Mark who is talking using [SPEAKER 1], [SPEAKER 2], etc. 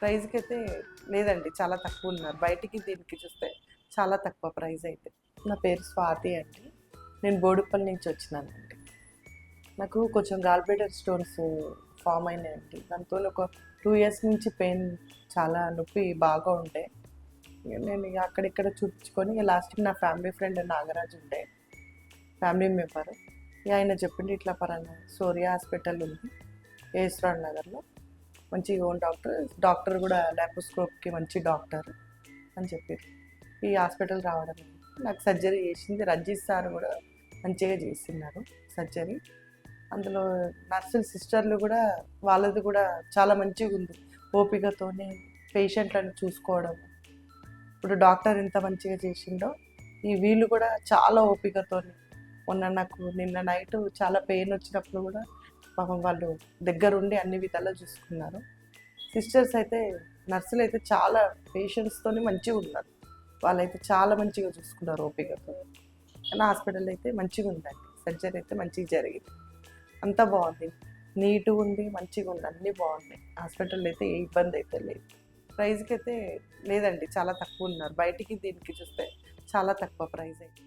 [SPEAKER 1] ప్రైస్‌కి అయితే లేదండి. చాలా తక్కువున్నారు. బయటికి దీనికి చూస్తే చాలా తక్కువ ప్రైస్ అయితే. నా పేరు స్వాతి అండి. నేను బోడుప్పల్ నుంచి వచ్చినానండి. నాకు కొంచెం గాల్ బ్లాడర్ స్టోన్స్ ఫార్మ్ అయినాయండి. దాంతోని ఒక 2 ఇయర్స్ నుంచి పెయిన్ చాలా నొప్పి బాగా ఉండే. నేను ఇగ అక్కడిక్కడ చూపించుకొని ఇగ లాస్ట్‌కి నా ఫ్యామిలీ ఫ్రెండ్ నాగరాజు ఉండే. Family member. ఇగ ఆయన చెప్పిండు ఇట్లా పలానా సూర్య హాస్పిటల్ ఉంది. ఏఎస్ నగర్‌లో. మంచి ఓన్ డాక్టర్. డాక్టర్ కూడా లాప్రోస్కోప్‌కి మంచి డాక్టర్ అని చెప్పిర్రు. ఈ హాస్పిటల్ రావడం నాకు సర్జరీ చేసింది రంజిత్ సార్ కూడా మంచిగా చేస్తున్నారు సర్జరీ. అందులో నర్సులు సిస్టర్లు కూడా వాళ్ళది కూడా చాలా మంచిగా ఉంది. ఓపికతోని పేషెంట్లను చూసుకోవడం. ఇప్పుడు డాక్టర్ ఎంత మంచిగా చేసిండో వీళ్ళు కూడా చాలా ఓపికతోని మొన్న నాకు నిన్న నైట్ చాలా పెయిన్ వచ్చినప్పుడు కూడా పాపం వాళ్ళు దగ్గరుండి అన్ని విధాలా చూసుకున్నారు. సిస్టర్స్ అయితే నర్సులు అయితే చాలా పేషెంట్స్తోని మంచిగా ఉన్నారు. వాళ్ళైతే చాలా మంచిగా చూసుకున్నారు ఓపికతో. కానీ హాస్పిటల్ అయితే మంచిగా ఉందండి. సర్జరీ అయితే మంచిగా జరిగింది. అంతా బాగుంది. నీట్‌గా ఉంది, మంచిగా ఉంది, అన్నీ బాగున్నాయి. హాస్పిటల్ అయితే ఏ ఇబ్బంది అయితే లేదు. ప్రైస్‌కి అయితే లేదండి. చాలా తక్కువ ఉన్నారు. బయటికి దీనికి చూస్తే చాలా తక్కువ ప్రైస్ అయితే.